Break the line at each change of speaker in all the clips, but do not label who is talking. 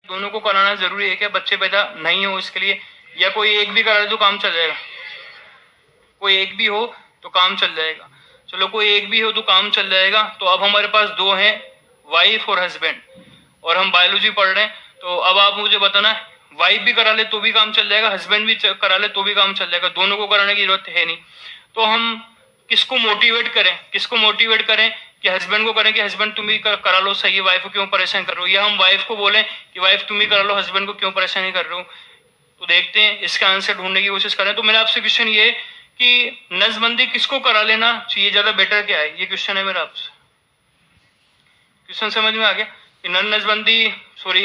दोनों को कराना जरूरी है क्या? बच्चे पैदा नहीं हो इसके लिए, या कोई एक भी करा ले तो काम चल जाएगा? कोई एक भी हो तो काम चल जाएगा। चलो कोई एक भी हो तो काम चल जाएगा। तो अब हमारे पास दो हैं, वाइफ और हस्बैंड, और हम बायोलॉजी पढ़ रहे हैं। तो अब आप मुझे बताना, वाइफ भी करा ले तो भी काम चल जाएगा, हस्बैंड भी करा ले तो भी काम चल जाएगा, दोनों को कराने की जरूरत है नहीं। तो हम किसको मोटिवेट करें, किसको मोटिवेट करें कि हस्बैंड को करें कि हस्बैंड तुम ही करा लो, सही है, वाइफ को क्यों परेशान कर रहे हो, या हम वाइफ को बोलें कि वाइफ तुम ही करा लो, हस्बैंड को क्यों परेशान कर रहे हो। तो देखते हैं, इसका आंसर ढूंढने की कोशिश करें। तो मेरा आपसे क्वेश्चन ये कि नसबंदी किसको करा लेना चाहिए, ज्यादा बेटर क्या है, ये क्वेश्चन है मेरा आपसे। क्वेश्चन समझ में आ गया कि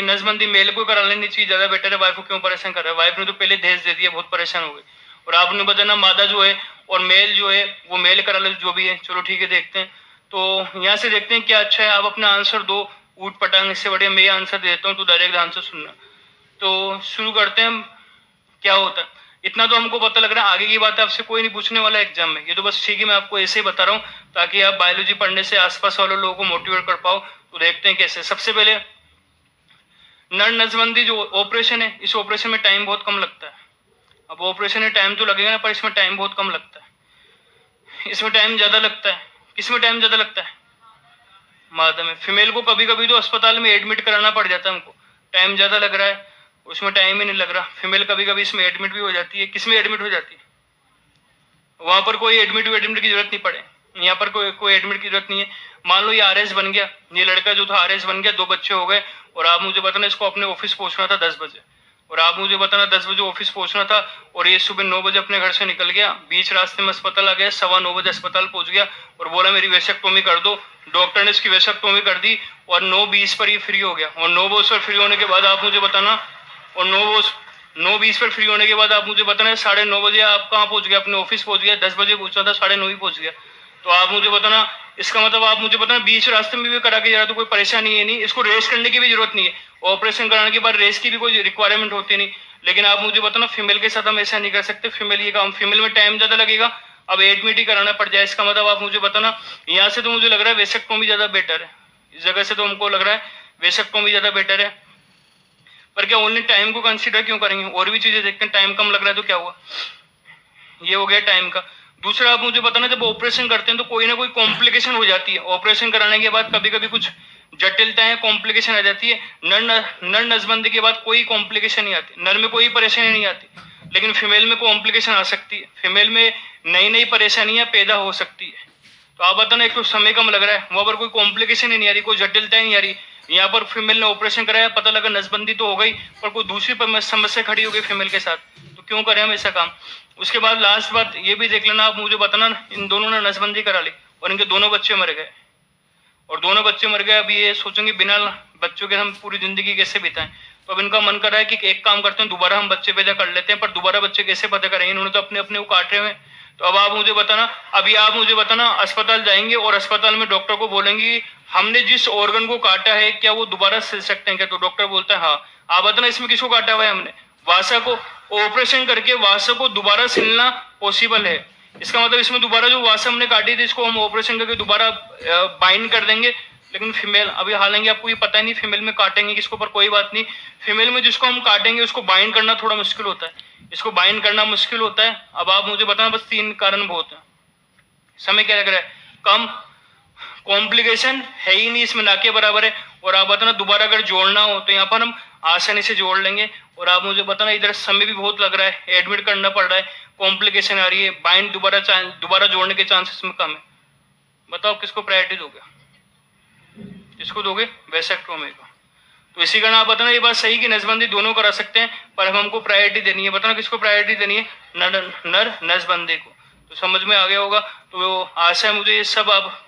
नसबंदी मेल को करा लेनी चाहिए, ज्यादा बेटर है, वाइफ को क्यों परेशान कर रहा है, वाइफ ने तो पहले दहेज दे दिया, बहुत परेशान हो गए, और आपने बताना मादा जो है और मेल जो है वो मेल करा ले जो भी है। चलो ठीक है, देखते हैं। तो यहाँ से देखते हैं क्या अच्छा है। आप अपना आंसर दो, ऊट पटांग, इससे बढ़िया मैं आंसर देता हूँ, तो डायरेक्ट आंसर सुनना। तो शुरू करते हैं क्या होता है। इतना तो हमको पता लग रहा है, आगे की बात आपसे कोई नहीं पूछने वाला एग्जाम में, ये तो बस ठीक है, मैं आपको ऐसे ही बता रहा हूँ ताकि आप बायोलॉजी पढ़ने से आसपास वाले लोगों को मोटिवेट कर पाओ। तो देखते हैं कैसे। सबसे पहले नर नसबंदी जो ऑपरेशन है, इस ऑपरेशन में टाइम बहुत कम लगता है। अब ऑपरेशन में टाइम तो लगेगा ना, पर इसमें टाइम बहुत कम लगता है। इसमें टाइम ज्यादा लगता है। किसमें टाइम ज्यादा लगता है? मादा में। फीमेल को कभी कभी तो अस्पताल में एडमिट कराना पड़ जाता है हमको, टाइम ज्यादा लग रहा है, उसमें टाइम ही नहीं लग रहा। फीमेल कभी कभी इसमें एडमिट भी हो जाती है। किसमें एडमिट हो जाती है? वहां पर कोई एडमिट की जरूरत नहीं पड़े, यहाँ पर कोई एडमिट की जरूरत नहीं है। मान लो ये आरएस बन गया, ये लड़का जो था आरएस बन गया, 2 बच्चे हो गए, और आप मुझे बताना इसको अपने ऑफिस पहुंचना था 10 बजे, और आप मुझे बताना 10 बजे ऑफिस पहुंचना था, और ये सुबह 9 बजे अपने घर से निकल गया, बीच रास्ते में अस्पताल आ गया, 9:15 बजे अस्पताल पहुंच गया और बोला मेरी वेसेक्टोमी कर दो। डॉक्टर ने इसकी वेसेक्टोमी कर दी और 9:20 पर ये फ्री हो गया। और 9:20 पर फ्री होने के बाद आप मुझे बताना, और 9:20 पर फ्री होने के बाद आप मुझे बताना 9:30 बजे आप कहाँ पहुंच गया, अपने ऑफिस पहुंच गया। 10 बजे पहुंचना था, 9:30 ही पहुंच गया। तो आप मुझे बताना, इसका मतलब आप मुझे बताना बीच रास्ते में भी करा के जा रहा तो कोई परेशानी है नहीं, इसको रेस्ट करने की भी जरूरत नहीं है। ऑपरेशन कराने के बाद रेस्ट की भी कोई रिक्वायरमेंट होती नहीं। लेकिन आप मुझे बताना फीमेल के साथ हम ऐसा नहीं कर सकते, फीमेल ये काम, फीमेल में टाइम ज्यादा लगेगा, अब एडमिट ही कराना पड़ जाए। इसका मतलब आप मुझे बताना, यहाँ से तो मुझे लग रहा है वेसेक्टोमी ज्यादा बेटर है, इस जगह से तो हमको लग रहा है वेसेक्टोमी ज्यादा बेटर है। पर क्या ओनली टाइम को कंसीडर क्यों करेंगे, और भी चीजें देखते हैं। टाइम कम लग रहा है तो क्या हुआ, ये हो गया टाइम का। दूसरा आप मुझे बताना, जब ऑपरेशन करते हैं तो कोई ना कोई कॉम्प्लिकेशन हो जाती है। ऑपरेशन कराने के बाद कभी कभी कुछ जटिलताएं, कॉम्प्लिकेशन आ जाती है। नर नसबंदी के बाद कोई कॉम्प्लिकेशन नहीं आती, नर में कोई परेशानी नहीं आती, लेकिन फीमेल में कॉम्प्लिकेशन आ सकती है। फीमेल में नई नई परेशानियां पैदा हो सकती है। तो आप बताना, एक तो समय कम लग रहा है, वहां पर कोई कॉम्प्लिकेशन ही नहीं आ रही, कोई जटिलता नहीं आ रही। यहाँ पर फीमेल ने ऑपरेशन कराया, पता लगा नसबंदी तो हो गई, पर कोई दूसरी समस्या खड़ी हो गई फीमेल के साथ, तो क्यों करें हम ऐसा काम। उसके बाद लास्ट बात ये भी देख लेना, आप मुझे बताना, इन दोनों ने नसबंदी करा ली और इनके दोनों बच्चे मर गए, और दोनों बच्चे मर गए। अब ये सोचेंगे बिना बच्चों के हम पूरी जिंदगी कैसे बिताएं। तो अब इनका मन कर रहा है कि एक काम करते हैं, दोबारा हम बच्चे पैदा कर लेते हैं, पर दोबारा बच्चे कैसे पैदा करेंगे, इन्होंने तो अपने अपने को काटे हुए। तो अब आप मुझे बताना, अभी आप मुझे बताना, अस्पताल जाएंगे और अस्पताल में डॉक्टर को बोलेंगे हमने जिस ऑर्गन को काटा है क्या वो दोबारा सिल सकते हैं क्या। तो डॉक्टर बोलता है हाँ। आप बताना इसमें किसको काटा हुआ है हमने, वासा को। ऑपरेशन करके वासा को दोबारा सिलना पॉसिबल है। इसका मतलब इसमें दोबारा जो वासा हमने काटी थी इसको हम ऑपरेशन करके दोबारा बाइंड कर देंगे। लेकिन फीमेल, अभी हालांकि आपको ये पता नहीं फीमेल में काटेंगे किसको, पर कोई बात नहीं। फीमेल में जिसको हम काटेंगे उसको बाइंड करना थोड़ा मुश्किल होता है, इसको बाइंड करना मुश्किल होता है। अब आप मुझे बताना, बस 3 कारण बहुत है। समय क्या लग रहा है, कम, कॉम्प्लिकेशन है ही नहीं इसमें, ना के बराबर है। और आप बताना दोबारा अगर जोड़ना हो तो यहाँ पर हम आसानी से जोड़ लेंगे। और आप मुझे बताना, इधर समय भी बहुत लग रहा है, एडमिट करना पड़ रहा है, कॉम्प्लिकेशन आ रही है, बाइंड दोबारा जोड़ने के चांसेस में कम है। बताओ किसको प्रायोरिटी दोगे, किसको दोगे, वेसेक्टोमी को। तो इसी कारण आप बताना, ये बात सही कि नसबंदी दोनों करा सकते हैं, पर हमको प्रायोरिटी देनी है। बताना किसको प्रायोरिटी देनी है, नर नसबंदी को। तो समझ में आ गया होगा। तो आशा है मुझे ये सब आप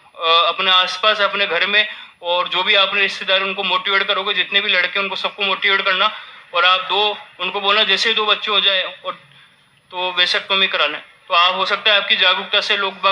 अपने आसपास, अपने घर में, और जो भी आपने रिश्तेदार उनको मोटिवेट करोगे, जितने भी लड़के उनको सबको मोटिवेट करना। और आप उनको बोलना जैसे ही 2 बच्चे हो जाए और तो वेसेक्टोमी करा लें। तो आप हो सकता है आपकी जागरूकता से लोग बाग